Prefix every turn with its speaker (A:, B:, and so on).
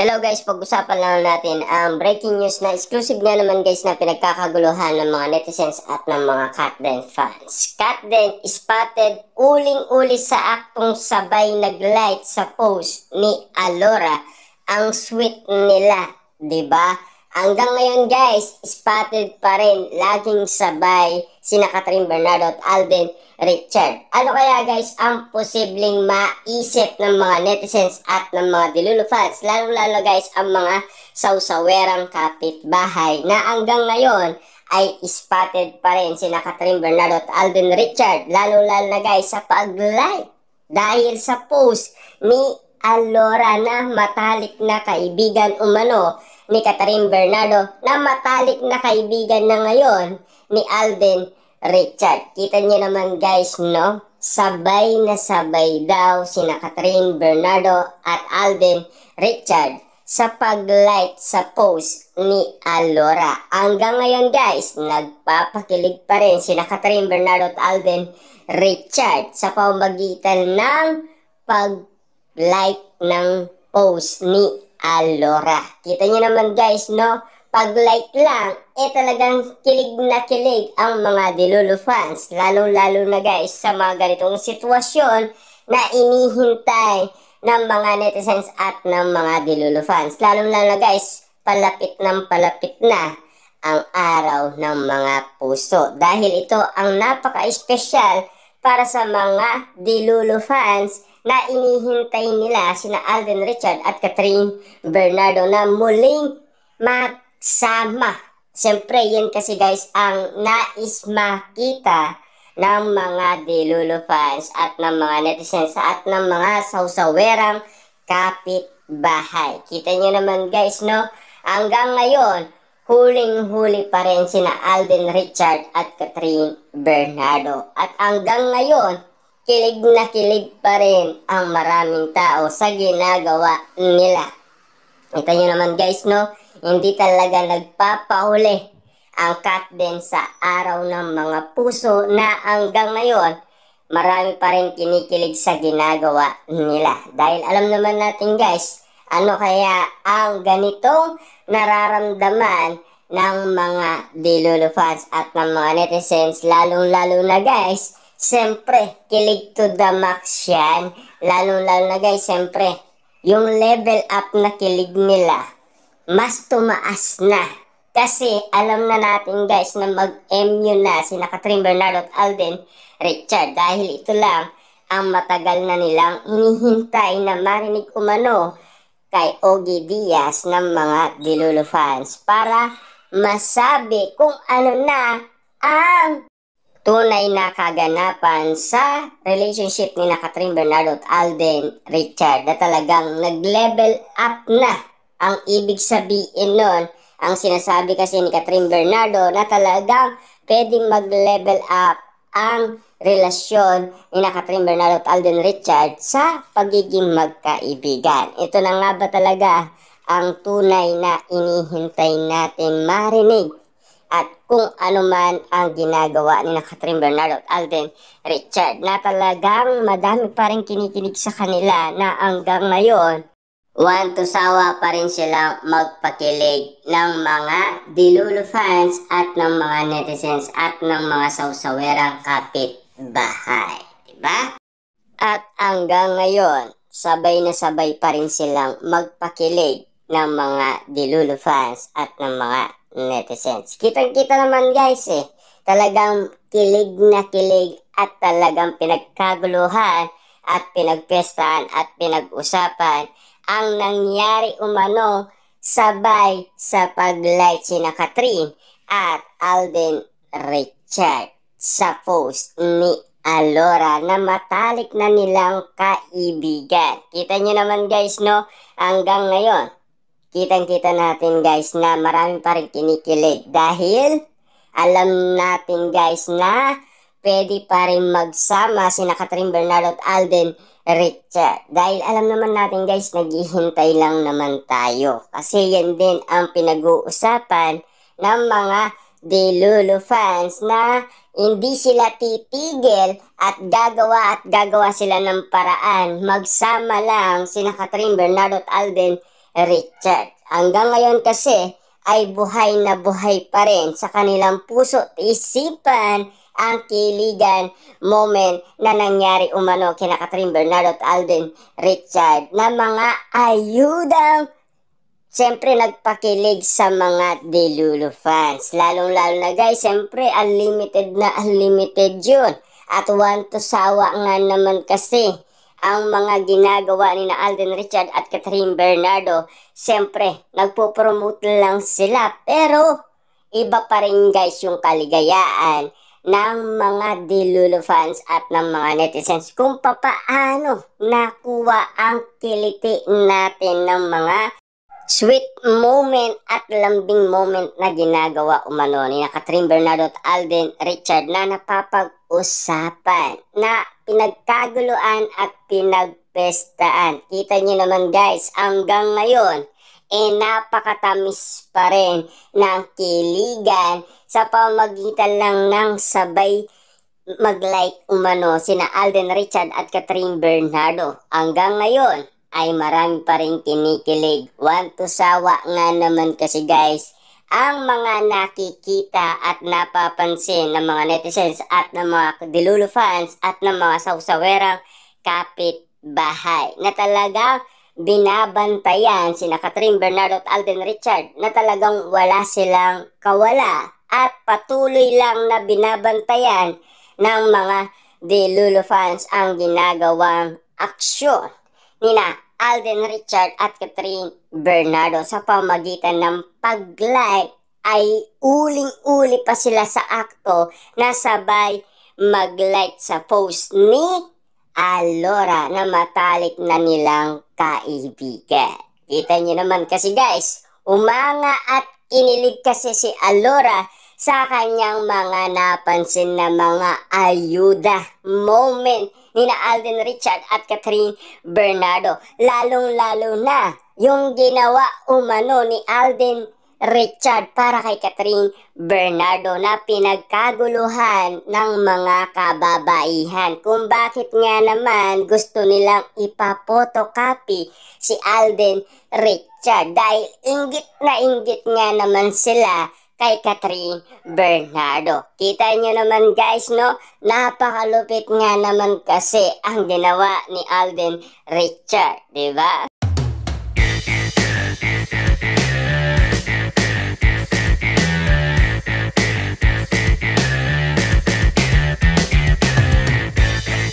A: Hello guys, pag-usapan lang natin ang breaking news na exclusive nga naman guys na pinagkakaguluhan ng mga netizens at ng mga Katden fans. Katden spotted uling-uli sa aktong sabay nag-light sa post ni Alora. Ang sweet nila, 'di ba? Hanggang ngayon guys, spotted pa rin laging sabay sina Catherine Bernardo at Alden Richard. Ano kaya guys ang posibleng maisip ng mga netizens at ng mga Delulu fans, lalo-lalo guys ang mga sausawerang kapitbahay na hanggang ngayon ay spotted pa rin sina Catherine Bernardo at Alden Richard, lalo-lalo na guys sa pag-like dahil sa post ni Alora na matalik na kaibigan umano ni Catherine Bernardo na matalik na kaibigan na ngayon ni Alden Richard. Kita niyo naman guys, no? Sabay na sabay daw sina Catherine Bernardo at Alden Richard sa pag-like sa post ni Alora. Hanggang ngayon guys, nagpapakilig pa rin sina Catherine Bernardo at Alden Richard sa pamamagitan ng pag-like ng post ni Alora. Kita niyo naman guys, no? Pag-like lang, talagang kilig na kilig ang mga Delulu fans. Lalo-lalo na guys sa mga ganitong sitwasyon na inihintay ng mga netizens at ng mga Delulu fans. Lalo-lalo na guys, palapit na ang araw ng mga puso. Dahil ito ang napaka-espesyal para sa mga Delulu fans na inihintay nila sina Alden Richard at Catherine Bernardo na muling magsama. Siyempre, yan kasi guys ang nais makita ng mga Delulu fans at ng mga netizens at ng mga sausawerang kapitbahay. Kita nyo naman guys, no? Hanggang ngayon, huling-huli pa rin sina Alden Richard at Catherine Bernardo. At hanggang ngayon, kilig na kilig pa rin ang maraming tao sa ginagawa nila. Kita nyo naman guys, no? Hindi talaga nagpapahuli ang Katden sa araw ng mga puso na hanggang ngayon, marami pa rin kinikilig sa ginagawa nila. Dahil alam naman natin guys, ano kaya ang ganitong nararamdaman ng mga Delulu fans at ng mga netizens, lalong-lalo na guys, siyempre, kilig to the max yan. Lalo-lalo na guys, siyempre, yung level up na kilig nila, mas tumaas na. Kasi alam na natin guys na mag-MU na sina Catherine Bernardo at Alden Richard. Dahil ito lang ang matagal na nilang hinihintay na marinig umano kay Ogie Diaz ng mga Delulu fans para masabi kung ano na ang tunay na kaganapan sa relationship ni Catherine Bernardo at Alden Richard na talagang nag-level up na. Ang ibig sabihin nun, ang sinasabi kasi ni Catherine Bernardo na talagang pwedeng mag-level up ang relasyon ni Catherine Bernardo at Alden Richard sa pagiging magkaibigan. Ito na nga ba talaga ang tunay na inihintay natin marinig? At kung ano man ang ginagawa ni Catherine Bernardo at Alden Richard na talagang madami pa rin kinikinig sa kanila na hanggang ngayon, one to sawa pa rin silang magpakilig ng mga Delulu fans at ng mga netizens at ng mga sausawerang kapitbahay. Diba? At hanggang ngayon, sabay na sabay pa rin silang magpakilig ng mga Delulu fans at ng mga netizens. Kitang-kita naman guys talagang kilig na kilig at talagang pinagkaguluhan at pinagpestahan at pinag-usapan ang nangyari umano sabay sa pag-like sina Catherine at Alden Richard sa post ni Alora na matalik na nilang kaibigan. Kita nyo naman guys, no? Hanggang ngayon, kitang-kita natin guys na marami pa rin kinikilig dahil alam natin guys na pwede pa rin magsama sina Catherine Bernardo at Alden Richard. Dahil alam naman natin guys, naghihintay lang naman tayo. Kasi yan din ang pinag-uusapan ng mga Delulu fans na hindi sila titigil at gagawa sila ng paraan. Magsama lang sina Catherine Bernardo at Alden Richard. Hanggang ngayon kasi ay buhay na buhay pa rin sa kanilang puso at isipan ang kiligan moment na nangyari umano kina Catherine Bernardo at Alden Richard na mga ayudang siyempre nagpakilig sa mga Delulu fans. Lalong-lalo na guys, siyempre unlimited na unlimited yun. At want to sawa nga naman kasi ang mga ginagawa ni na Alden Richard at Catherine Bernardo. Siyempre, nagpo-promote lang sila. Pero, iba pa rin guys yung kaligayaan ng mga Delulu fans at ng mga netizens kung papaano nakuha ang kiliti natin ng mga sweet moment at lambing moment na ginagawa umano ni Catherine Bernardo at Alden Richard na napapag-usapan, na pinagkaguluan at pinagpestaan. Kita nyo naman guys, hanggang ngayon, napakatamis pa rin ng kiligan sa pamagitan lang ng sabay mag-like umano sina Alden Richard at Catherine Bernardo. Hanggang ngayon, ay marami pa rin kinikilig. Want to sawa nga naman kasi guys, ang mga nakikita at napapansin ng mga netizens at ng mga Delulu fans at ng mga sausawerang kapitbahay na talagang binabantayan sina Catherine Bernardo at Alden Richard na talagang wala silang kawala at patuloy lang na binabantayan ng mga Delulu fans ang ginagawang aksyon nina Alden Richard at Catherine Bernardo sa pamagitan ng pag-like ay uling-uli pa sila sa akto na sabay mag-like sa post ni Alora na matalik na nilang kaibigan. Kita nyo naman kasi guys, umanga at kinilig kasi si Alora sa kanyang mga napansin na mga ayuda moment ni na Alden Richard at Catherine Bernardo. Lalong-lalo na yung ginawa umano ni Alden Richard para kay Catherine Bernardo na pinagkaguluhan ng mga kababaihan. Kung bakit nga naman gusto nilang ipapotocopy si Alden Richard dahil inggit nga naman sila kay Catherine Bernardo. Kita nyo naman guys, no? Napakalupit nga naman kasi ang ginawa ni Alden Richard, di ba?